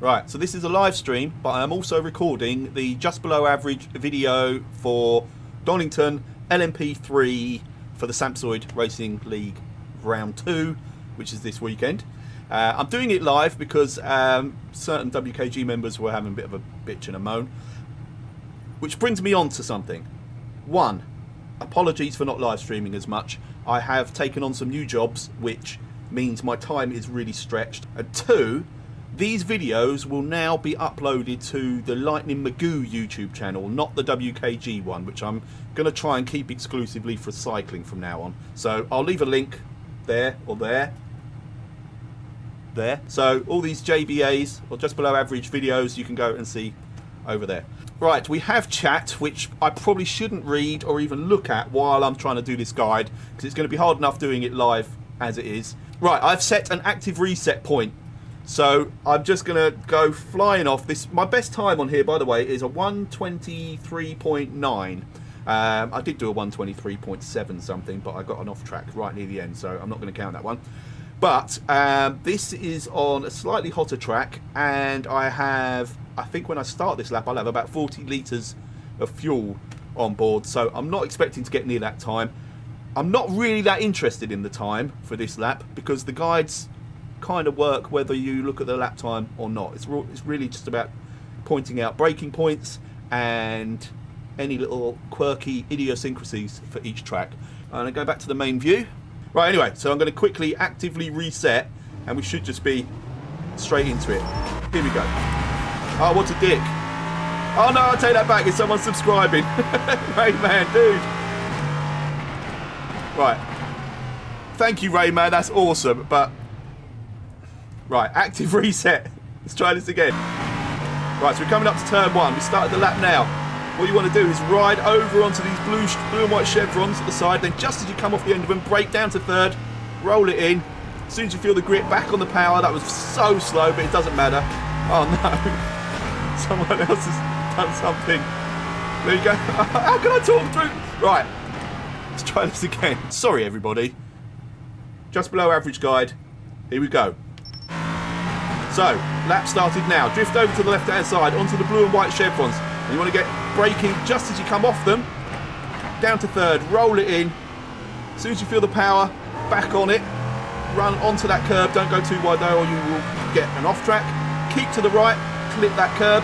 Right, so this is a live stream, but I am also recording the just below average video for Donington LMP3 for the Sampsoid Racing League Round 2, which is this weekend. I'm doing it live because certain WKG members were having a bit of a bitch and a moan, which brings me on to something. One, apologies for not live streaming as much. I have taken on some new jobs, which means my time is really stretched. And two, these videos will now be uploaded to the Lightning Magoo YouTube channel, not the WKG one, which I'm going to try and keep exclusively for cycling from now on. So I'll leave a link there or there. So all these JBAs, or just below average videos, you can go and see over there. Right, we have chat, which I probably shouldn't read or even look at while I'm trying to do this guide, because it's going to be hard enough doing it live as it is. Right, I've set an active reset point. So I'm just going to go flying off this. My best time on here, by the way, is a 1:23.9. I did do a 1:23.7 something, but I got an off track right near the end, so I'm not going to count that one. But this is on a slightly hotter track, and I think when I start this lap, I'll have about 40 litres of fuel on board, so I'm not expecting to get near that time. I'm not really that interested in the time for this lap, because the guides kind of work whether you look at the lap time or not. It's really just about pointing out braking points and any little quirky idiosyncrasies for each track. I'm going to go back to the main view. Right, anyway, so I'm going to quickly actively reset, and we should just be straight into it. Here we go. Oh, what a dick. Oh no, I'll take that back. It's someone subscribing. Rayman, dude. Right. Thank you, Rayman. That's awesome. But right, active reset. Let's try this again. Right, so we're coming up to turn 1. We started the lap now. What you want to do is ride over onto these blue and white chevrons at the side. Then just as you come off the end of them, brake down to third, roll it in. As soon as you feel the grip, back on the power. That was so slow, but it doesn't matter. Oh no. Someone else has done something. There you go. How can I talk through? Right. Let's try this again. Sorry, everybody. Just below average guide. Here we go. So, lap started now. Drift over to the left-hand side onto the blue and white chevrons. And you want to get braking just as you come off them. Down to third. Roll it in. As soon as you feel the power, back on it. Run onto that curb. Don't go too wide though, or you will get an off track. Keep to the right. Clip that curb.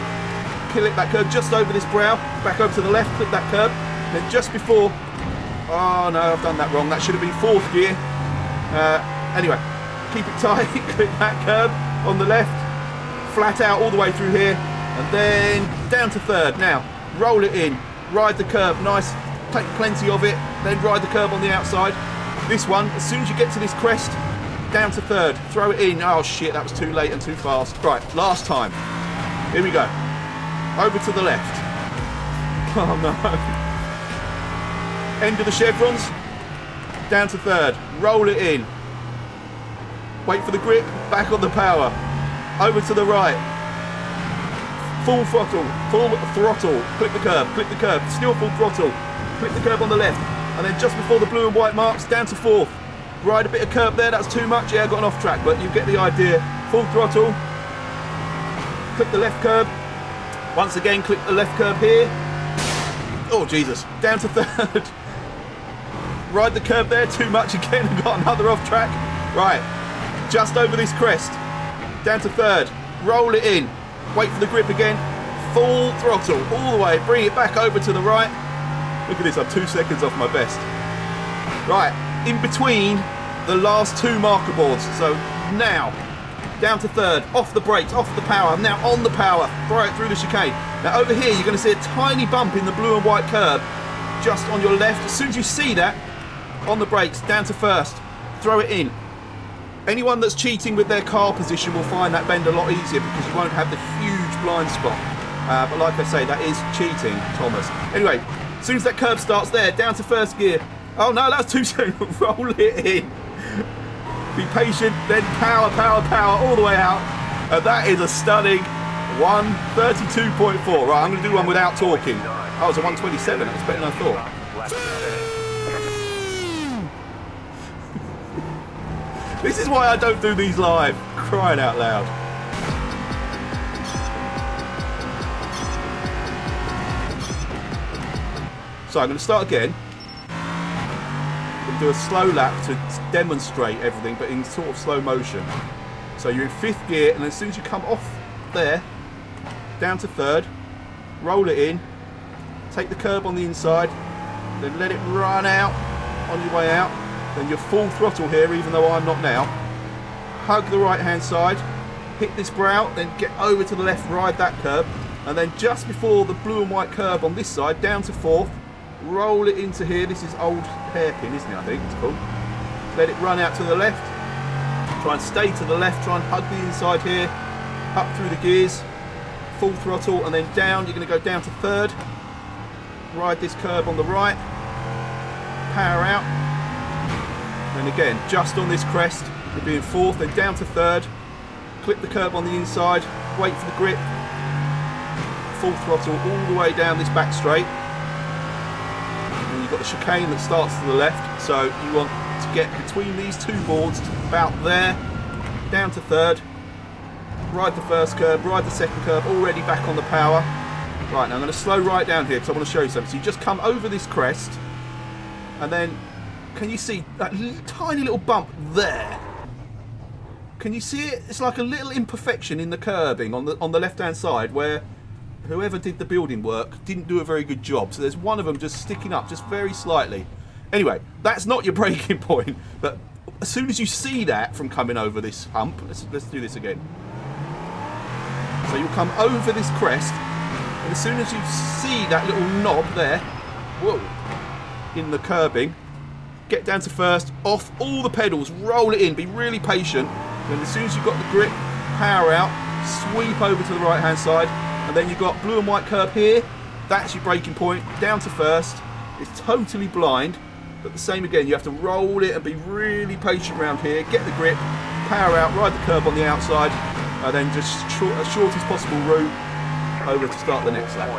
Clip that curb just over this brow. Back over to the left. Clip that curb. Then just before... Oh no, I've done that wrong. That should have been 4th gear. Anyway, keep it tight. Clip that curb on the left. Flat out all the way through here. And then down to third. Now, roll it in. Ride the curb. Nice. Take plenty of it. Then ride the curb on the outside. This one, as soon as you get to this crest, down to third. Throw it in. Oh shit, that was too late and too fast. Right, last time. Here we go. Over to the left. Oh no. End of the chevrons. Down to third. Roll it in. Wait for the grip. Back on the power. Over to the right. Full throttle. Full throttle. Click the curb. Click the curb. Still full throttle. Click the curb on the left. And then just before the blue and white marks, down to 4th. Ride a bit of curb there. That's too much. Yeah, I got an off track, but you get the idea. Full throttle. Click the left curb. Once again, click the left curb here. Oh, Jesus. Down to third. Ride the curb there. Too much again. I've got another off track. Right. Just over this crest. Down to third. Roll it in. Wait for the grip again. Full throttle. All the way. Bring it back over to the right. Look at this. I'm 2 seconds off my best. Right. In between the last 2 marker boards. So now. Down to third, off the brakes, off the power, now on the power, right through the chicane. Now over here you're going to see a tiny bump in the blue and white curb just on your left. As soon as you see that, on the brakes, down to first, throw it in. Anyone that's cheating with their car position will find that bend a lot easier because you won't have the huge blind spot. But like I say, that is cheating, Thomas. Anyway, as soon as that curb starts there, down to first gear. Oh no, that's too soon. Roll it in. Be patient, then power, power, power, all the way out. And that is a stunning 1:32.4. Right, I'm going to do one without talking. Oh, it was a 1:27. That was better than I thought. This is why I don't do these live. Crying out loud. So I'm going to start again. I'm going to do a slow lap to demonstrate everything, but in sort of slow motion. So you're in 5th gear, and as soon as you come off there, down to 3rd, roll it in, take the curb on the inside, then let it run out on your way out. Then you're full throttle here, even though I'm not now. Hug the right hand side, hit this brow, then get over to the left, ride that curb, and then just before the blue and white curb on this side, down to 4th, roll it into here. This is old hairpin, isn't it? I think it's called. Let it run out to the left. Try and stay to the left. Try and hug the inside here. Up through the gears. Full throttle, and then down. You're going to go down to 3rd. Ride this curb on the right. Power out. And again, just on this crest, you'll be in 4th. Then down to 3rd. Clip the curb on the inside. Wait for the grip. Full throttle all the way down this back straight. And you've got the chicane that starts to the left, so you want to get between these two boards about there, down to 3rd, ride the first curb, ride the second curb, already back on the power. Right, now I'm going to slow right down here because I want to show you something. So you just come over this crest, and then can you see that tiny little bump there? Can you see it? It's like a little imperfection in the curbing on the left hand side where whoever did the building work didn't do a very good job. So there's one of them just sticking up just very slightly. Anyway, that's not your braking point, but as soon as you see that from coming over this hump, let's do this again. So you'll come over this crest, and as soon as you see that little knob there, whoa, in the curbing, get down to 1st, off all the pedals, roll it in, be really patient, and as soon as you've got the grip, power out, sweep over to the right hand side, and then you've got blue and white curb here. That's your braking point, down to 1st. It's totally blind, but the same again, you have to roll it and be really patient around here, get the grip, power out, ride the curb on the outside, and then just as shortest possible route over to start the next lap.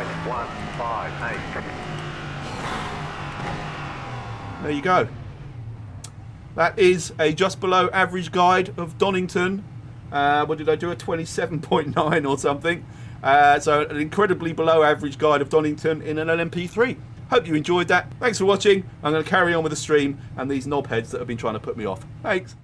There you go. That is a just below average guide of Donington. What did I do? A 27.9 or something. So an incredibly below average guide of Donington in an LMP3. Hope you enjoyed that. Thanks for watching. I'm going to carry on with the stream and these knobheads that have been trying to put me off. Thanks.